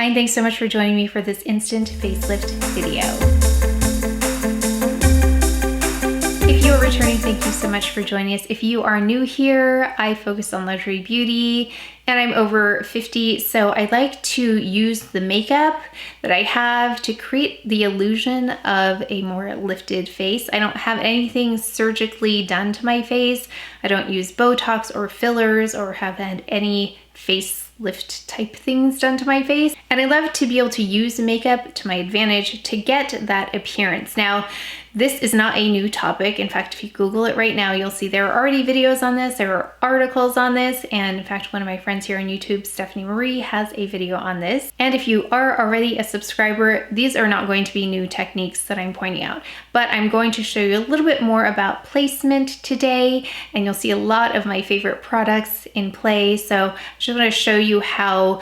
Hi, and thanks so much for joining me for this instant facelift video. If you are returning, thank you so much for joining us. If you are new here, I focus on luxury beauty and I'm over 50, so I like to use the makeup that I have to create the illusion of a more lifted face. I don't have anything surgically done to my face. I don't use Botox or fillers or have had any face lift type things done to my face. And I love to be able to use makeup to my advantage to get that appearance. Now, this is not a new topic. In fact, if you Google it right now, you'll see there are already videos on this, there are articles on this, and in fact, one of my friends here on YouTube, Stephanie Marie, has a video on this. And if you are already a subscriber, these are not going to be new techniques that I'm pointing out, but I'm going to show you a little bit more about placement today, and you'll see a lot of my favorite products in play. So I just want to show you how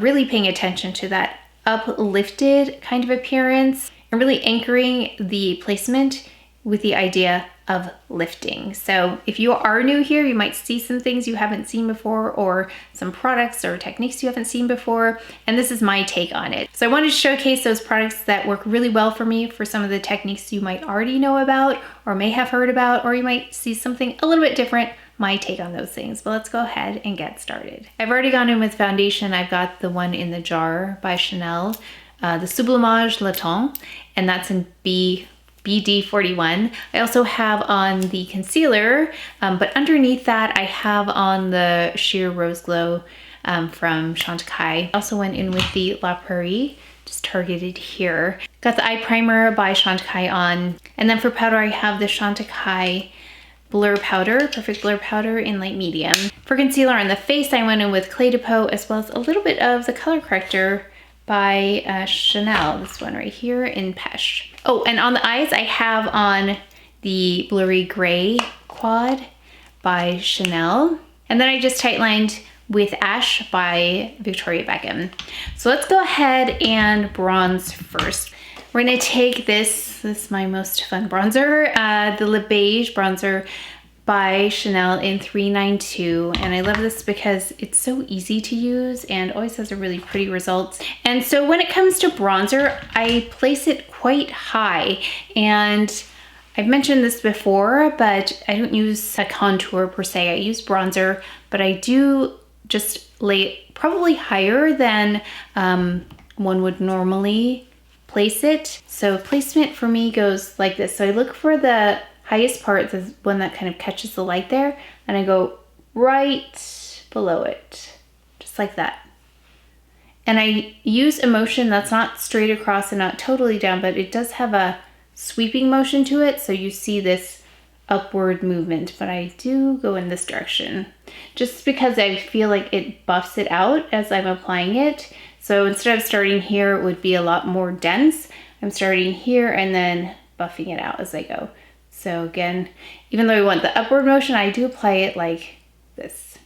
really paying attention to that uplifted kind of appearance and really anchoring the placement with the idea of lifting. So if you are new here, you might see some things you haven't seen before or some products or techniques you haven't seen before, and this is my take on it. So I wanted to showcase those products that work really well for me for some of the techniques you might already know about or may have heard about, or you might see something a little bit different, my take on those things. But let's go ahead and get started. I've already gone in with foundation. I've got the one in the jar by Chanel, the SUBLIMAGE Le Temps, and that's in BD41. I also have on the concealer, but underneath that I have on the Sheer Rose Glow from Chantecaille. I also went in with the La Prairie, just targeted here. Got the eye primer by Chantecaille on, and then for powder I have the Chantecaille Blur Powder, Perfect Blur Powder in light medium. For concealer on the face, I went in with Clé de Peau as well as a little bit of the color corrector by Chanel, this one right here in Pesche. Oh, and on the eyes, I have on the Blurry Gray Quad by Chanel. And then I just tight lined with Ash by Victoria Beckham. So let's go ahead and bronze first. We're gonna take this is my most fun bronzer, the Beige bronzer by Chanel in 392, and I love this because it's so easy to use and always has a really pretty result. And so when it comes to bronzer, I place it quite high, and I've mentioned this before, but I don't use a contour per se. I use bronzer, but I do just lay it probably higher than one would normally place it. So placement for me goes like this. So I look for the highest part, the one that kind of catches the light there, and I go right below it, just like that. And I use a motion that's not straight across and not totally down, but it does have a sweeping motion to it, so you see this upward movement, but I do go in this direction just because I feel like it buffs it out as I'm applying it. So instead of starting here, it would be a lot more dense. I'm starting here and then buffing it out as I go. So again, even though I want the upward motion, I do apply it like this.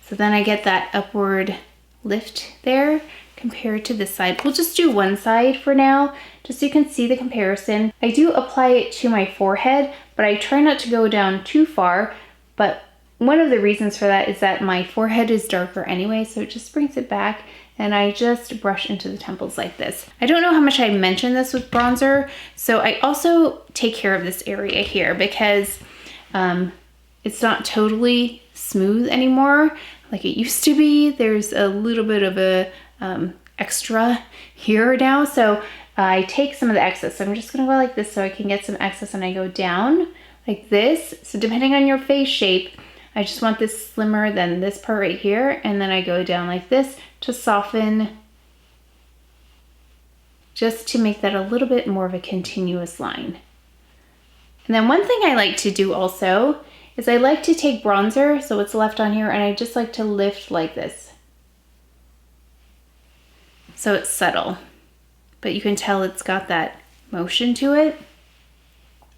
So then I get that upward lift there compared to this side. We'll just do one side for now, just so you can see the comparison. I do apply it to my forehead, but I try not to go down too far. But one of the reasons for that is that my forehead is darker anyway, so it just brings it back. And I just brush into the temples like this. I don't know how much I mentioned this with bronzer, so I also take care of this area here because it's not totally smooth anymore like it used to be. There's a little bit of a extra here now, so I take some of the excess. So I'm just gonna go like this so I can get some excess, and I go down like this. So depending on your face shape, I just want this slimmer than this part right here, and then I go down like this to soften, just to make that a little bit more of a continuous line. And then one thing I like to do also is I like to take bronzer, so what's left on here, and I just like to lift like this. So it's subtle, but you can tell it's got that motion to it.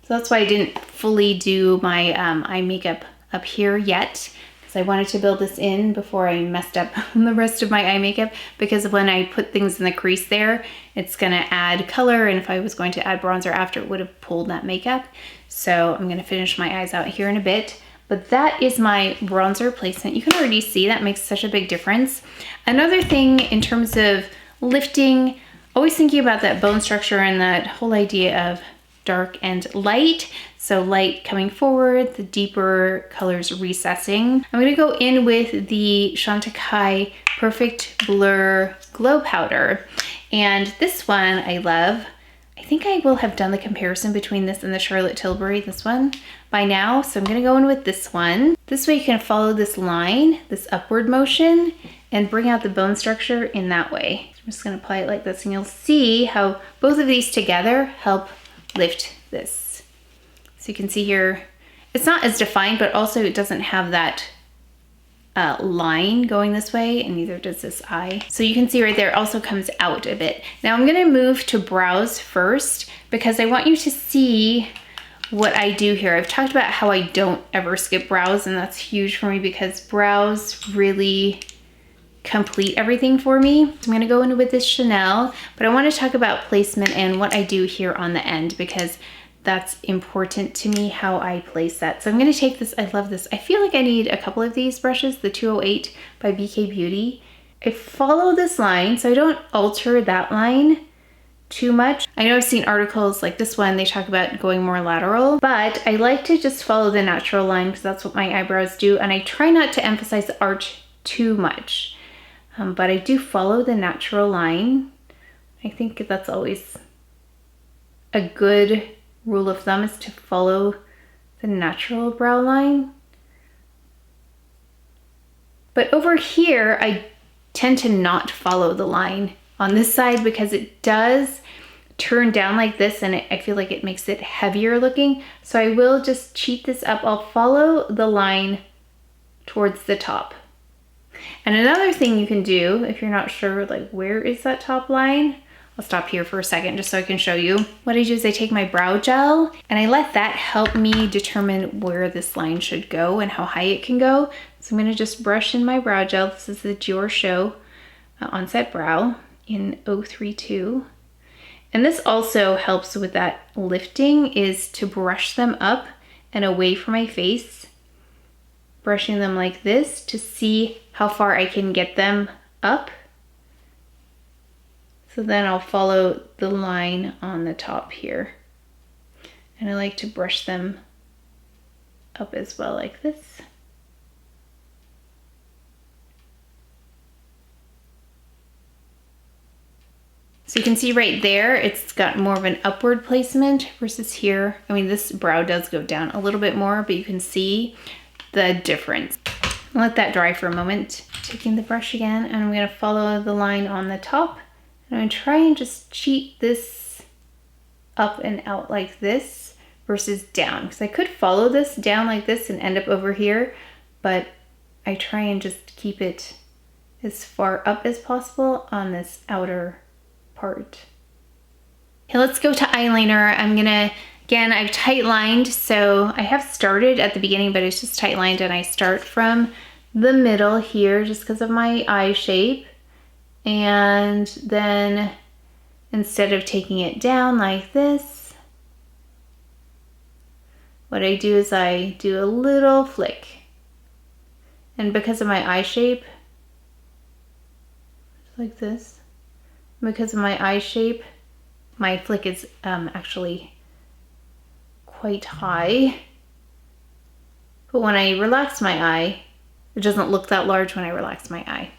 So that's why I didn't fully do my eye makeup up here yet, because I wanted to build this in before I messed up the rest of my eye makeup, because when I put things in the crease there, it's gonna add color, and if I was going to add bronzer after, it would have pulled that makeup. So I'm gonna finish my eyes out here in a bit, But that is my bronzer placement. You can already see that makes such a big difference. Another thing in terms of lifting, always thinking about that bone structure and that whole idea of dark and light. So light coming forward, the deeper colors recessing. I'm gonna go in with the Chantecaille Perfect Blur Glow Powder. And this one I love. I think I will have done the comparison between this and the Charlotte Tilbury, this one, by now. So I'm gonna go in with this one. This way you can follow this line, this upward motion, and bring out the bone structure in that way. I'm just gonna apply it like this, and you'll see how both of these together help lift this. So you can see here, it's not as defined, but also it doesn't have that line going this way, and neither does this eye. So you can see right there, it also comes out a bit. Now I'm gonna move to brows first because I want you to see what I do here. I've talked about how I don't ever skip brows, and that's huge for me because brows really complete everything for me. So I'm gonna go in with this Chanel, but I wanna talk about placement and what I do here on the end because that's important to me, how I place that. So I'm gonna take this, I love this. I feel like I need a couple of these brushes, the 208 by BK Beauty. I follow this line, so I don't alter that line too much. I know I've seen articles like this one, they talk about going more lateral, but I like to just follow the natural line because that's what my eyebrows do, and I try not to emphasize the arch too much. But I do follow the natural line. I think that's always a good rule of thumb, is to follow the natural brow line. But over here, I tend to not follow the line on this side because it does turn down like this, and I feel like it makes it heavier looking. So I will just cheat this up. I'll follow the line towards the top. And another thing you can do if you're not sure, like, where is that top line? I'll stop here for a second just so I can show you. What I do is I take my brow gel and I let that help me determine where this line should go and how high it can go. So I'm gonna just brush in my brow gel. This is the DIOR Show Onset Brow in 032. And this also helps with that lifting, is to brush them up and away from my face. Brushing them like this to see how far I can get them up. So then I'll follow the line on the top here. And I like to brush them up as well like this. So you can see right there, it's got more of an upward placement versus here. I mean, this brow does go down a little bit more, but you can see the difference. I'll let that dry for a moment. Taking the brush again, and I'm gonna follow the line on the top. And I'm gonna try and just cheat this up and out like this versus down. Because I could follow this down like this and end up over here, but I try and just keep it as far up as possible on this outer part. Okay, let's go to eyeliner. I'm gonna, again, I've tight lined, so I have started at the beginning, but it's just tight lined, and I start from the middle here just because of my eye shape. And then instead of taking it down like this, what I do is I do a little flick. And because of my eye shape, like this, because of my eye shape, my flick is actually quite high. But when I relax my eye, it doesn't look that large when I relax my eye.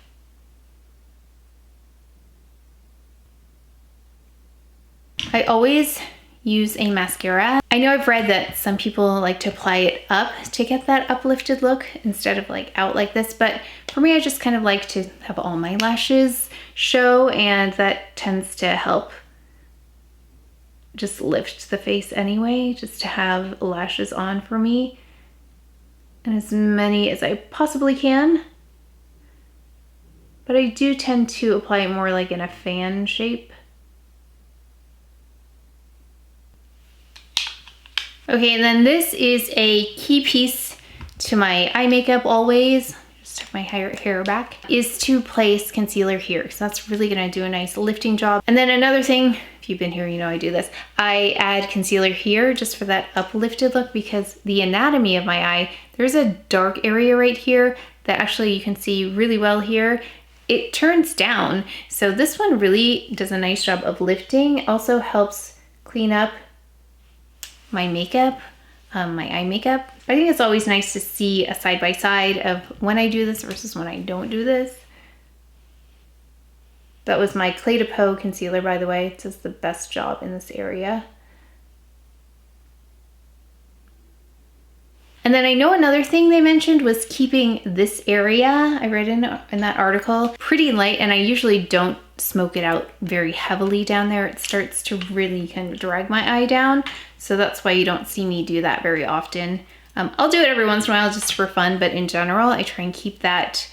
I always use a mascara. I know I've read that some people like to apply it up to get that uplifted look instead of like out like this, but for me, I just kind of like to have all my lashes show, and that tends to help just lift the face anyway, just to have lashes on for me, and as many as I possibly can. But I do tend to apply it more like in a fan shape. Okay, and then this is a key piece to my eye makeup always. just tuck my hair back, is to place concealer here. So that's really gonna do a nice lifting job. And then another thing, if you've been here, you know I do this. I add concealer here just for that uplifted look, because the anatomy of my eye, there's a dark area right here that actually you can see really well here. It turns down. So this one really does a nice job of lifting. Also helps clean up my makeup, my eye makeup. I think it's always nice to see a side by side of when I do this versus when I don't do this. That was my Clé de Peau concealer, by the way. It does the best job in this area. And then I know another thing they mentioned was keeping this area, I read in that article, pretty light, and I usually don't smoke it out very heavily down there. It starts to really kind of drag my eye down. So that's why you don't see me do that very often. I'll do it every once in a while just for fun, but in general, I try and keep that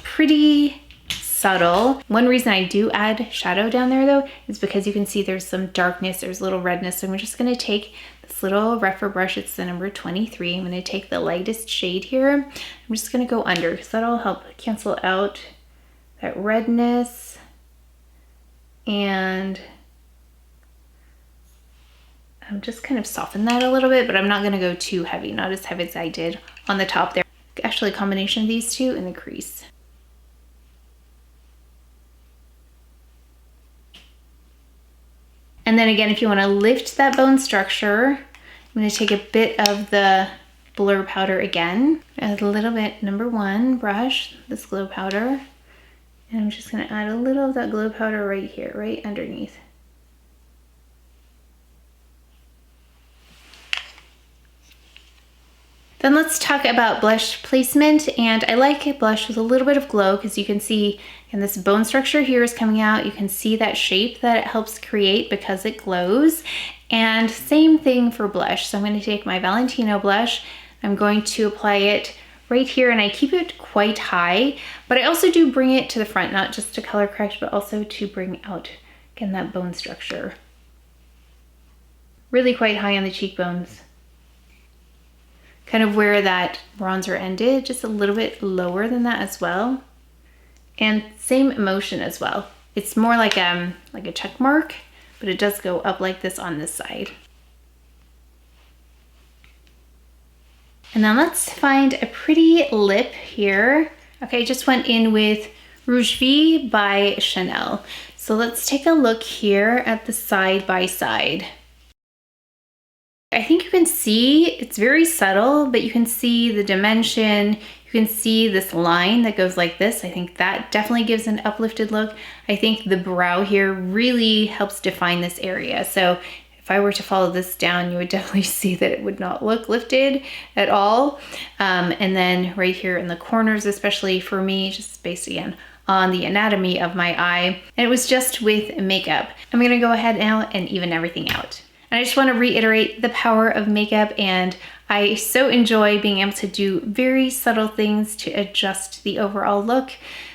pretty subtle. One reason I do add shadow down there though, is because you can see there's some darkness, there's a little redness. So I'm just gonna take this little REPHR brush, it's the number 23. I'm gonna take the lightest shade here. I'm just gonna go under, because that'll help cancel out that redness. And I'm just kind of soften that a little bit, but I'm not gonna go too heavy, not as heavy as I did on the top there. Actually a combination of these two in the crease. And then again, if you want to lift that bone structure, I'm going to take a bit of the blur powder again. Add a little bit, number 1 brush, this glow powder. And I'm just going to add a little of that glow powder right here, right underneath. Then let's talk about blush placement, and I like a blush with a little bit of glow because you can see, and this bone structure here is coming out. You can see that shape that it helps create because it glows. And same thing for blush. So I'm going to take my Valentino blush. I'm going to apply it right here, and I keep it quite high, but I also do bring it to the front, not just to color correct, but also to bring out, again, that bone structure. Really quite high on the cheekbones. Kind of where that bronzer ended, just a little bit lower than that as well. And same motion as well. It's more like a check mark, but it does go up like this on this side. And then let's find a pretty lip here. Okay, I just went in with Rouge Vie by Chanel. So let's take a look here at the side by side. I think you can see it's very subtle, but you can see the dimension. You can see this line that goes like this. I think that definitely gives an uplifted look. I think the brow here really helps define this area. So if I were to follow this down, you would definitely see that it would not look lifted at all. And then right here in the corners, especially for me, just based again on the anatomy of my eye. And it was just with makeup. I'm gonna go ahead now and even everything out. And I just want to reiterate the power of makeup, and I so enjoy being able to do very subtle things to adjust the overall look.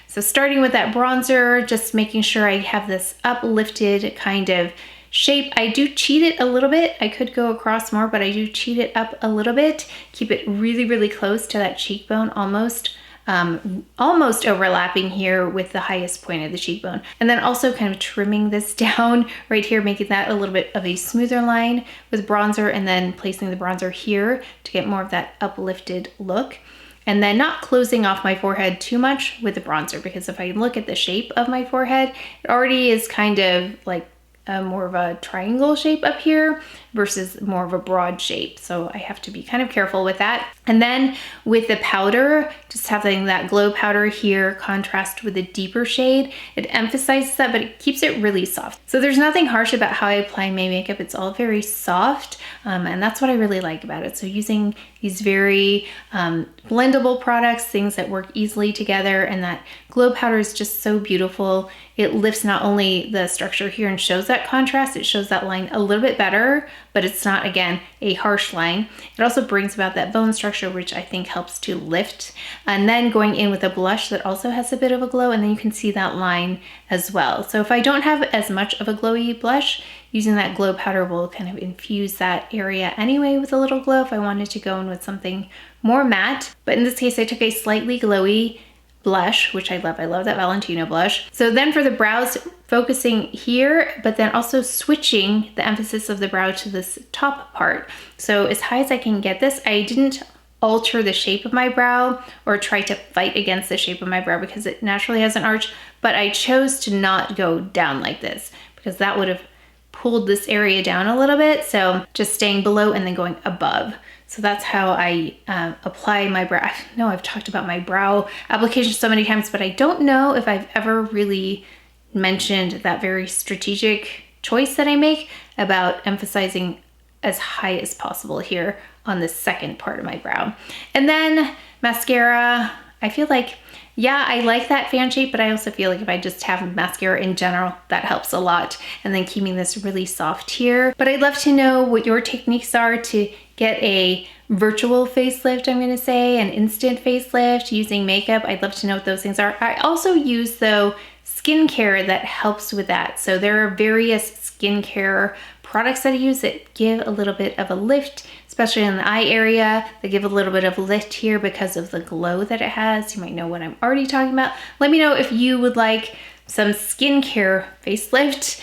So starting with that bronzer, just making sure I have this uplifted kind of shape. I do cheat it a little bit. I could go across more, but I do cheat it up a little bit. Keep it really, really close to that cheekbone, almost overlapping here with the highest point of the cheekbone. And then also kind of trimming this down right here, making that a little bit of a smoother line with bronzer, and then placing the bronzer here to get more of that uplifted look. And then not closing off my forehead too much with the bronzer, because if I look at the shape of my forehead, it already is kind of like more of a triangle shape up here versus more of a broad shape. So I have to be kind of careful with that. And then with the powder, just having that glow powder here contrast with a deeper shade, it emphasizes that, but it keeps it really soft. So there's nothing harsh about how I apply my makeup. It's all very soft, and that's what I really like about it. So using these very blendable products, things that work easily together, and that glow powder is just so beautiful. It lifts not only the structure here and shows that contrast, it shows that line a little bit better, but it's not, again, a harsh line. It also brings about that bone structure structure, which I think helps to lift. And then going in with a blush that also has a bit of a glow, and then you can see that line as well. So if I don't have as much of a glowy blush, using that glow powder will kind of infuse that area anyway with a little glow if I wanted to go in with something more matte. But in this case, I took a slightly glowy blush, which I love. I love that Valentino blush. So then for the brows, focusing here, but then also switching the emphasis of the brow to this top part. So as high as I can get this, I didn't alter the shape of my brow or try to fight against the shape of my brow because it naturally has an arch, but I chose to not go down like this because that would have pulled this area down a little bit. So just staying below and then going above. So that's how I apply my brow. I know I've talked about my brow application so many times, but I don't know if I've ever really mentioned that very strategic choice that I make about emphasizing as high as possible here on the second part of my brow. And then mascara, I feel like, yeah, I like that fan shape, but I also feel like if I just have mascara in general, that helps a lot. And then keeping this really soft here. But I'd love to know what your techniques are to get a virtual facelift, I'm gonna say, an instant facelift using makeup. I'd love to know what those things are. I also use, though, skincare that helps with that. So there are various skincare products that I use that give a little bit of a lift, especially in the eye area. They give a little bit of lift here because of the glow that it has. You might know what I'm already talking about. Let me know if you would like some skincare facelift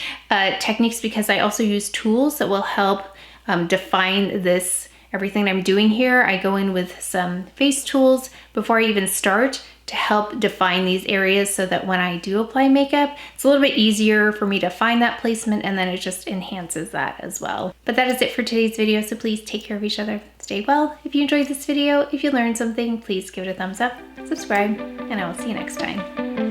techniques, because I also use tools that will help define this, everything I'm doing here. I go in with some face tools before I even start to help define these areas so that when I do apply makeup, it's a little bit easier for me to find that placement, and then it just enhances that as well. But that is it for today's video, so please take care of each other. Stay well. If you enjoyed this video, if you learned something, please give it a thumbs up, subscribe, and I will see you next time.